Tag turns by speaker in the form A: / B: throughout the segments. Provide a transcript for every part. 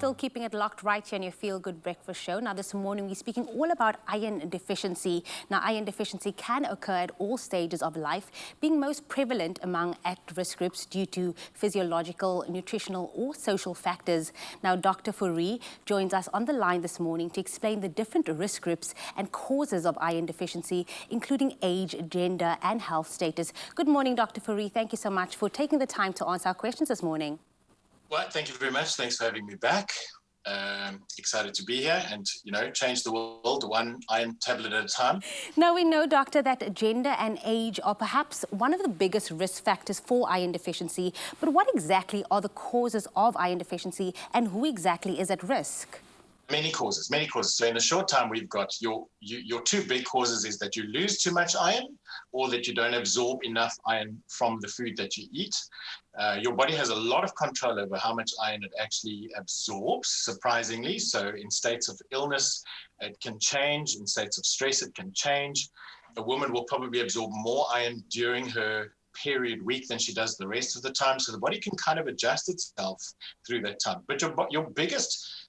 A: still keeping it locked right here on your Feel Good Breakfast Show. Now, this morning, we're speaking all about iron deficiency. Now, iron deficiency can occur at all stages of life, being most prevalent among at-risk groups due to physiological, nutritional, or social factors. Now, Dr. Fourie joins us on the line this morning to explain the different risk groups and causes of iron deficiency, including age, gender, and health status. Good morning, Dr. Fourie. Thank you so much for taking the time to answer our questions this morning.
B: Well, thank you very much. Thanks for having me back. Excited to be here and, change the world one iron tablet at a time.
A: Now, we know, doctor, that gender and age are perhaps one of the biggest risk factors for iron deficiency. But what exactly are the causes of iron deficiency and who exactly is at risk?
B: Many causes. So in the short time, we've got your two big causes is that you lose too much iron or that you don't absorb enough iron from the food that you eat. Your body has a lot of control over how much iron it actually absorbs, surprisingly. So in states of illness, it can change. In states of stress, it can change. A woman will probably absorb more iron during her period week than she does the rest of the time. So the body can kind of adjust itself through that time. But your biggest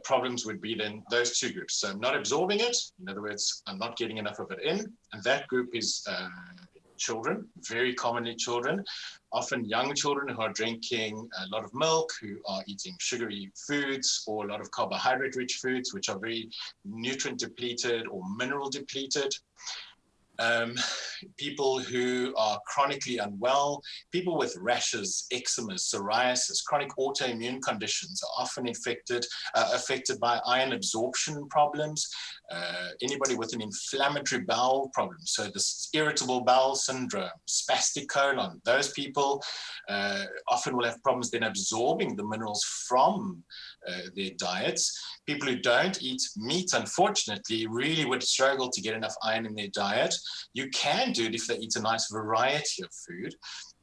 B: problems would be then those two groups. So I'm not absorbing it. In other words, I'm not getting enough of it in. And that group is children, very commonly children, often young children who are drinking a lot of milk, who are eating sugary foods or a lot of carbohydrate-rich foods, which are very nutrient depleted or mineral depleted. People who are chronically unwell, people with rashes, eczema, psoriasis, chronic autoimmune conditions are often affected by iron absorption problems. Anybody with an inflammatory bowel problem, so this irritable bowel syndrome, spastic colon, those people often will have problems then absorbing the minerals from their diets. People who don't eat meat, unfortunately, really would struggle to get enough iron in their diet. You can do it if they eat a nice variety of food,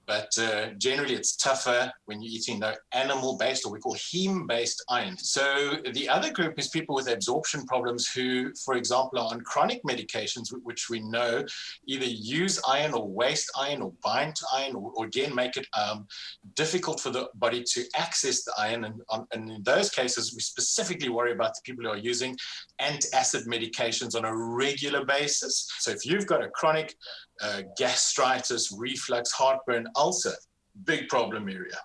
B: but generally it's tougher when you're eating animal-based or we call heme-based iron. So the other group is people with absorption problems who, for example, are on chronic medications, which we know either use iron or waste iron or bind to iron or again make it difficult for the body to access the iron. And in those cases, we specifically worry about the people who are using antacid medications on a regular basis. So if you've got a chronic gastritis, reflux, heartburn, ulcer, big problem area.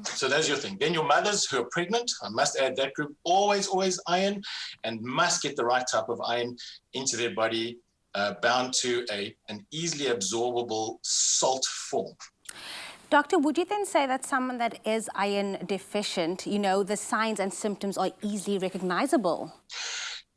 B: So that's your thing. Then your mothers who are pregnant, I must add that group, always iron and must get the right type of iron into their body, bound to an easily absorbable salt form.
A: Doctor, would you then say that someone that is iron deficient, the signs and symptoms are easily recognizable?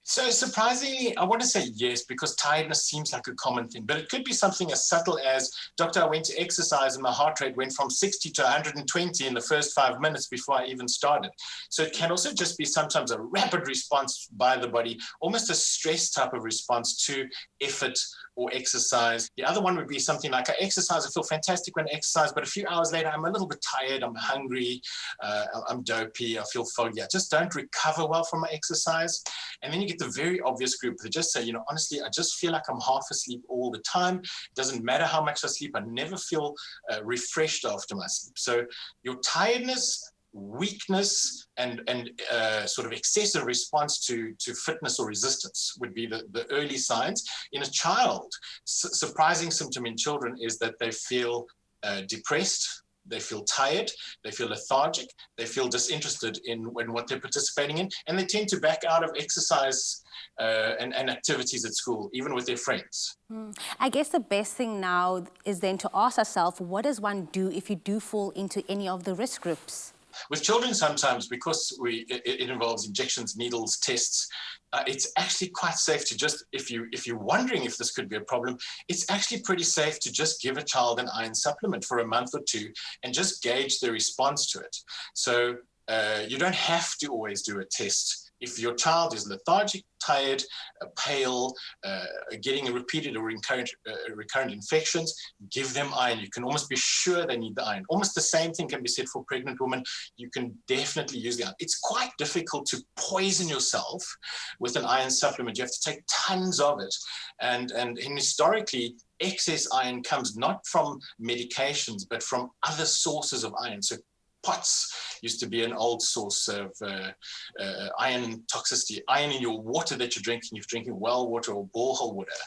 B: So surprisingly, I want to say yes, because tiredness seems like a common thing, but it could be something as subtle as, doctor, I went to exercise and my heart rate went from 60 to 120 in the first 5 minutes before I even started. So it can also just be sometimes a rapid response by the body, almost a stress type of response to effort or exercise. The other one would be something like, I exercise, I feel fantastic when I exercise, but a few hours later, I'm a little bit tired, I'm hungry, I'm dopey, I feel foggy. I just don't recover well from my exercise. And then you get the very obvious group that just say, honestly, I just feel like I'm half asleep all the time. It doesn't matter how much I sleep, I never feel refreshed after my sleep. So your tiredness, weakness, and sort of excessive response to fitness or resistance would be the early signs. In a child, surprising symptom in children is that they feel depressed, they feel tired, they feel lethargic, they feel disinterested in what they're participating in, and they tend to back out of exercise and activities at school, even with their friends.
A: I guess the best thing now is then to ask ourselves, what does one do if you do fall into any of the risk groups?
B: With children, sometimes, because it involves injections, needles, tests, it's actually quite safe to just, if you're wondering if this could be a problem, it's actually pretty safe to just give a child an iron supplement for a month or two and just gauge the response to it. So you don't have to always do a test. If your child is lethargic, tired, pale, getting repeated or recurrent infections, give them iron. You can almost be sure they need the iron. Almost the same thing can be said for pregnant women. You can definitely use the iron. It's quite difficult to poison yourself with an iron supplement. You have to take tons of it. And historically, excess iron comes not from medications, but from other sources of iron. So POTS used to be an old source of iron toxicity, iron in your water that you're drinking, if you're drinking well water or borehole water.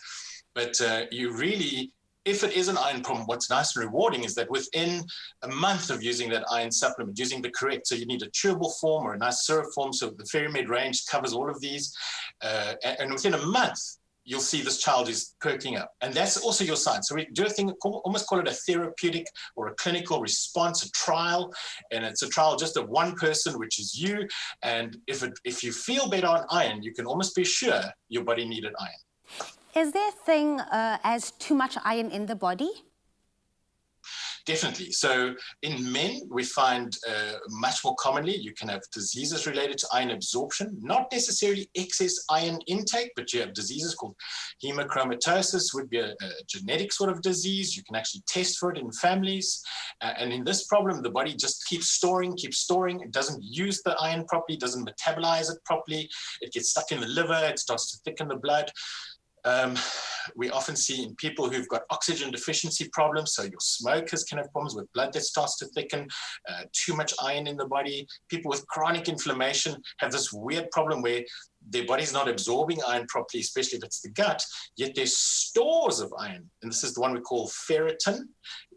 B: But you really, if it is an iron problem, what's nice and rewarding is that within a month of using that iron supplement, using the correct, so you need a chewable form or a nice syrup form, so the FERRIMED range covers all of these, and within a month, you'll see this child is perking up. And that's also your sign. So we do a thing, almost call it a therapeutic or a clinical response, a trial. And it's a trial just of one person, which is you. And if you feel better on iron, you can almost be sure your body needed iron.
A: Is there a thing as too much iron in the body?
B: Definitely. So in men, we find much more commonly, you can have diseases related to iron absorption, not necessarily excess iron intake, but you have diseases called hemochromatosis, would be a genetic sort of disease. You can actually test for it in families. And in this problem, the body just keeps storing. It doesn't use the iron properly, doesn't metabolize it properly. It gets stuck in the liver. It starts to thicken the blood. We often see in people who've got oxygen deficiency problems, so your smokers can have problems with blood that starts to thicken, too much iron in the body. People with chronic inflammation have this weird problem where their body's not absorbing iron properly, especially if it's the gut, yet there's stores of iron, and this is the one we call ferritin,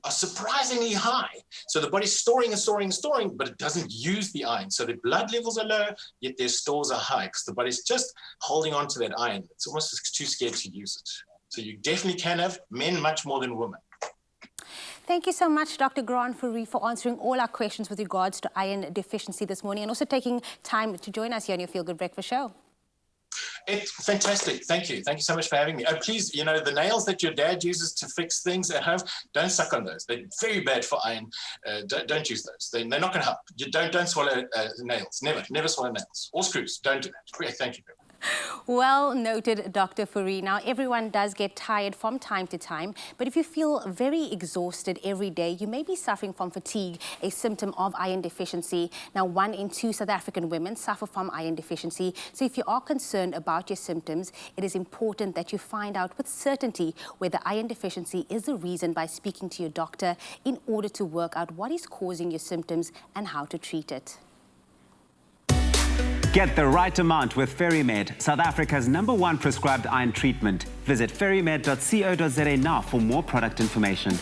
B: are surprisingly high. So the body's storing, but it doesn't use the iron. So the blood levels are low, yet their stores are high because the body's just holding on to that iron. It's almost too scared to use it. So you definitely can have men much more than women.
A: Thank you so much, Dr. Fourie, for answering all our questions with regards to iron deficiency this morning and also taking time to join us here on your Feel Good Breakfast show.
B: It's fantastic. Thank you. Thank you so much for having me. Oh, please, you know, the nails that your dad uses to fix things at home, don't suck on those. They're very bad for iron. Don't use those. They're not going to help. You don't swallow nails. Never swallow nails. Or screws. Don't do that. Great. Thank you.
A: Well noted, Dr. Fourie. Now, everyone does get tired from time to time, but if you feel very exhausted every day, you may be suffering from fatigue, a symptom of iron deficiency. Now, 1 in 2 South African women suffer from iron deficiency. So if you are concerned about your symptoms, it is important that you find out with certainty whether iron deficiency is the reason by speaking to your doctor in order to work out what is causing your symptoms and how to treat it.
C: Get the right amount with FERRIMED, South Africa's #1 prescribed iron treatment. Visit ferrimed.co.za now for more product information.